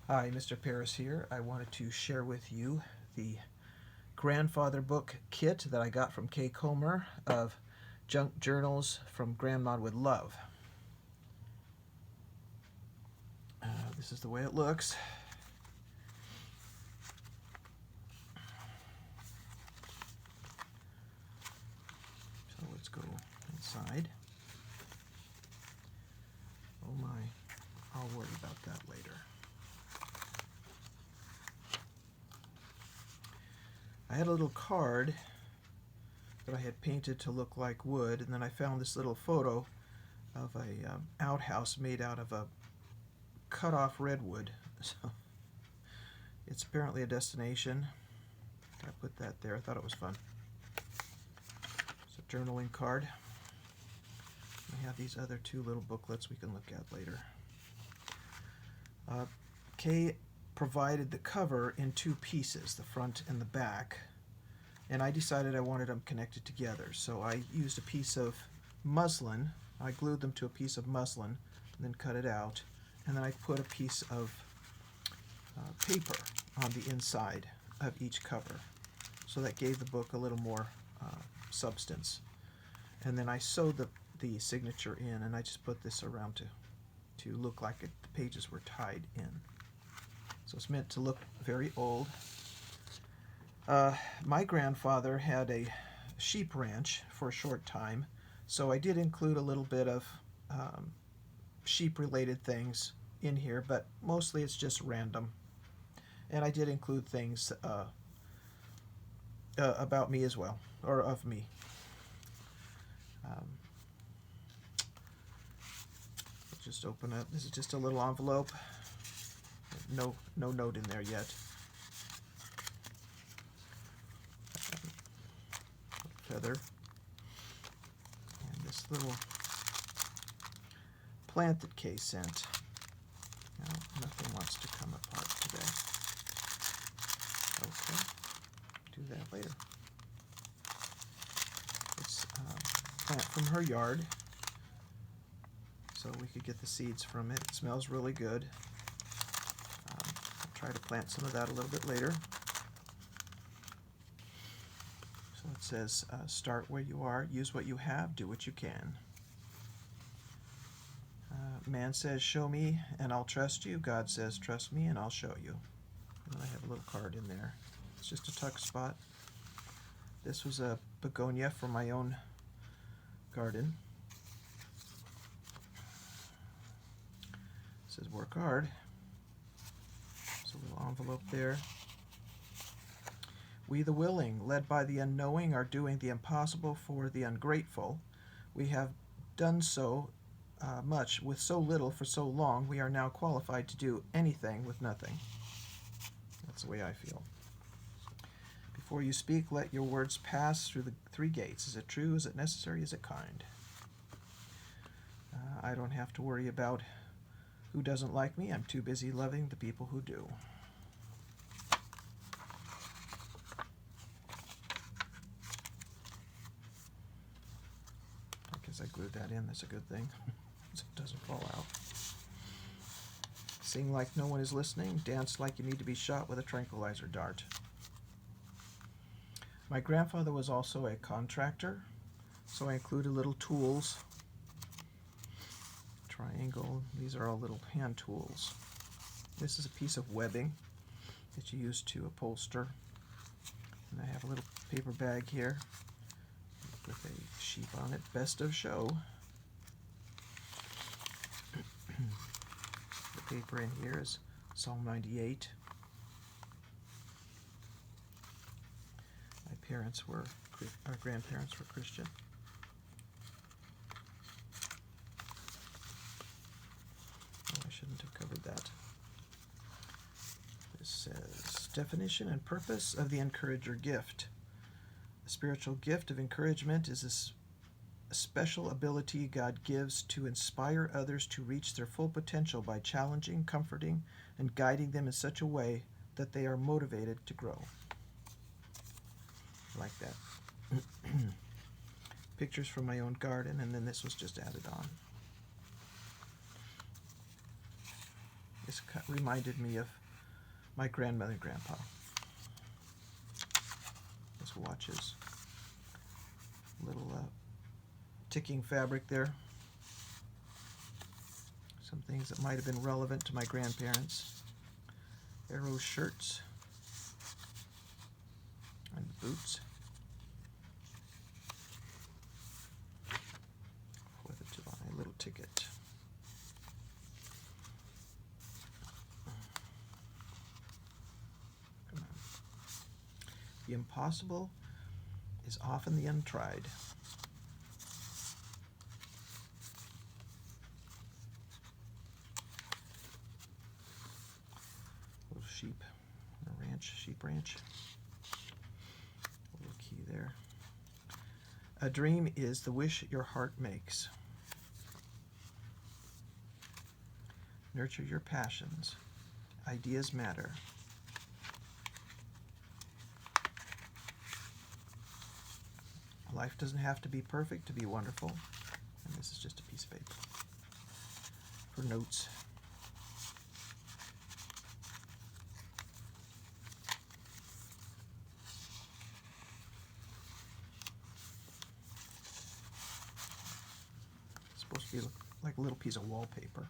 Hi, Mr. Paris here. I wanted to share with you the grandfather book kit that I got from Kay Comer of Junk Journals from Grandma with Love. This is the way it looks. So let's go inside. Oh my, I'll worry about that later. I had a little card that I had painted to look like wood, and then I found this little photo of a outhouse made out of a cut off redwood. So it's apparently a destination. I put that there. I thought it was fun. It's a journaling card. We have these other two little booklets we can look at later. Kay provided the cover in two pieces, the front and the back, and I decided I wanted them connected together. So I used a piece of muslin. I glued them to a piece of muslin and then cut it out, and then I put a piece of paper on the inside of each cover. So that gave the book a little more substance. And then I sewed the signature in, and I just put this around to look like the pages were tied in. So it's meant to look very old. My grandfather had a sheep ranch for a short time, so I did include a little bit of sheep-related things in here, but mostly it's just random. And I did include things about me as well, or of me. Just open up. This is just a little envelope. No note in there yet. Feather. And this little plant that Kay sent. No, nothing wants to come apart today. Okay, do that later. It's a plant from her yard, so we could get the seeds from it. It smells really good. I'll try to plant some of that a little bit later. So it says, start where you are, use what you have, do what you can. Man says, show me and I'll trust you. God says, trust me and I'll show you. And I have a little card in there. It's just a tuck spot. This was a begonia from my own garden. It says, work hard. There's a little envelope there. We the willing, led by the unknowing, are doing the impossible for the ungrateful. We have done so much with so little for so long, we are now qualified to do anything with nothing. That's the way I feel. Before you speak, let your words pass through the three gates. Is it true? Is it necessary? Is it kind? I don't have to worry about who doesn't like me. I'm too busy loving the people who do. I guess I glued that in. That's a good thing. So it doesn't fall out. Sing like no one is listening. Dance like you need to be shot with a tranquilizer dart. My grandfather was also a contractor, so I included little tools. Triangle. These are all little hand tools. This is a piece of webbing that you use to upholster. And I have a little paper bag here with a sheep on it. Best of show. The paper in here is Psalm 98. Our grandparents were Christian. Oh, I shouldn't have covered that. This says, definition and purpose of the encourager gift. The spiritual gift of encouragement is a special ability God gives to inspire others to reach their full potential by challenging, comforting, and guiding them in such a way that they are motivated to grow. Like that. Pictures from my own garden, and then this was just added on. This reminded me of my grandmother and grandpa. This watches. Little ticking fabric there. Some things that might have been relevant to my grandparents. Arrow shirts and boots. 4th of July, little ticket. Come on. The impossible is often the untried. Little sheep, a ranch, sheep ranch. A little key there. A dream is the wish your heart makes. Nurture your passions. Ideas matter. Life doesn't have to be perfect to be wonderful. And this is just a piece of paper for notes. It's supposed to be like a little piece of wallpaper.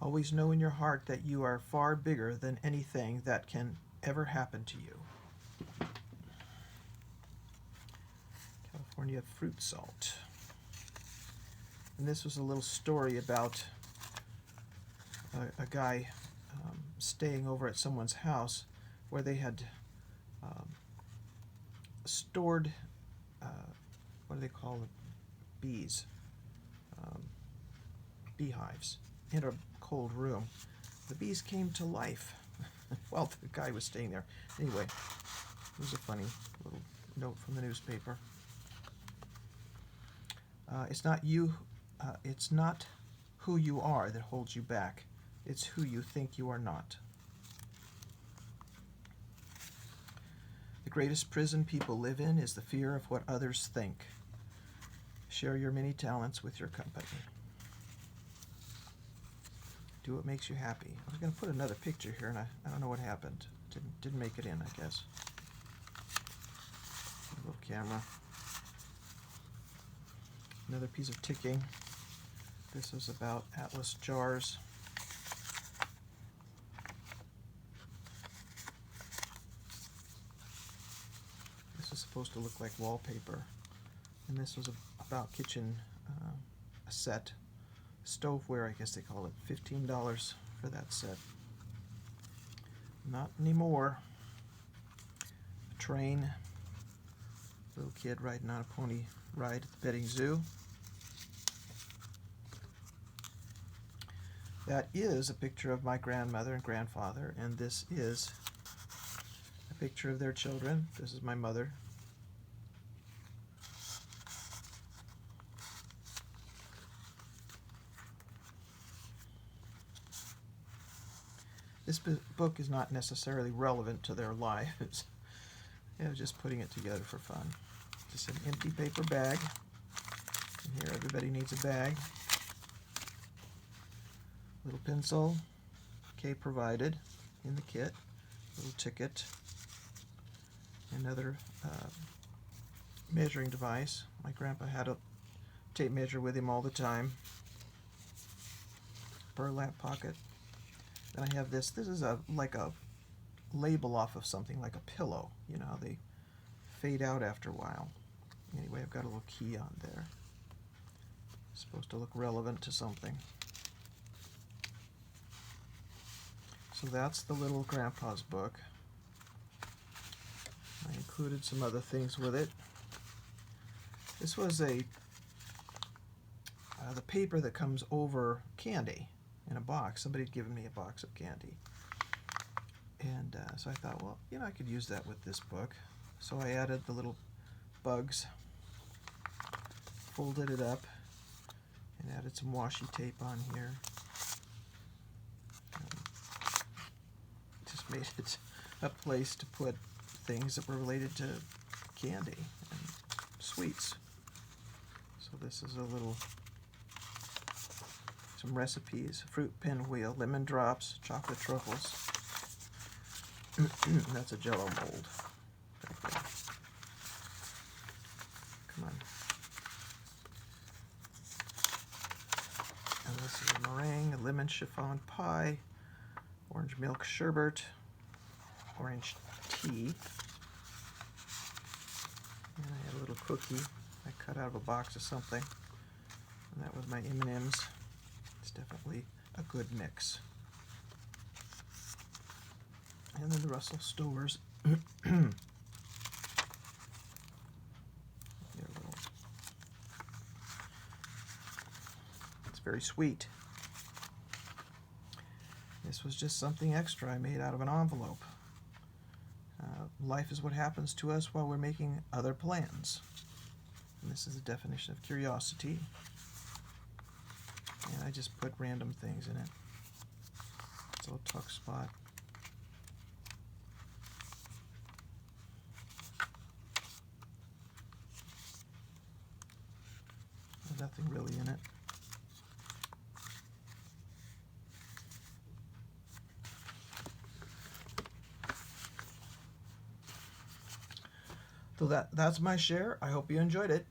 Always know in your heart that you are far bigger than anything that can ever happen to you. California fruit salt. And this was a little story about a guy staying over at someone's house where they had stored, what do they call it? Bees. Beehives in a cold room. The bees came to life while the guy was staying there. Anyway, it was a funny little note from the newspaper. It's not who you are that holds you back. It's who you think you are not. The greatest prison people live in is the fear of what others think. Share your many talents with your company. Do what makes you happy. I was going to put another picture here, and I don't know what happened. Didn't make it in, I guess. A little camera. Another piece of ticking. This is about Atlas jars. This is supposed to look like wallpaper. And this was about kitchen, a set. Stoveware, I guess they call it. $15 for that set. Not anymore. A train. Little kid riding on a pony ride at the petting zoo. That is a picture of my grandmother and grandfather, and this is a picture of their children. This is my mother. This book is not necessarily relevant to their lives. I was just putting it together for fun. Just an empty paper bag. And here everybody needs a bag. Little pencil. K provided in the kit. Little ticket. Another measuring device. My grandpa had a tape measure with him all the time. Burlap pocket. Then I have this. This is like a label off of something, like a pillow. You know how they fade out after a while. Anyway, I've got a little key on there. It's supposed to look relevant to something. So that's the little grandpa's book. I included some other things with it. This was the paper that comes over candy in a box. Somebody had given me a box of candy. And so I thought, well, you know, I could use that with this book. So I added the little bugs, folded it up, and added some washi tape on here. Just made it a place to put things that were related to candy and sweets. So this is a little, these some recipes. Fruit pinwheel, lemon drops, chocolate truffles. That's a Jello mold. Come on. And this is a meringue, a lemon chiffon pie, orange milk sherbet, orange tea. And I had a little cookie I cut out of a box of something. And that was my M&Ms. It's definitely a good mix. And then the Russell Stover's. It's very sweet. This was just something extra I made out of an envelope. Life is what happens to us while we're making other plans. And this is the definition of curiosity. And I just put random things in it. It's a little tuck spot. There's nothing really in it. So that's my share. I hope you enjoyed it.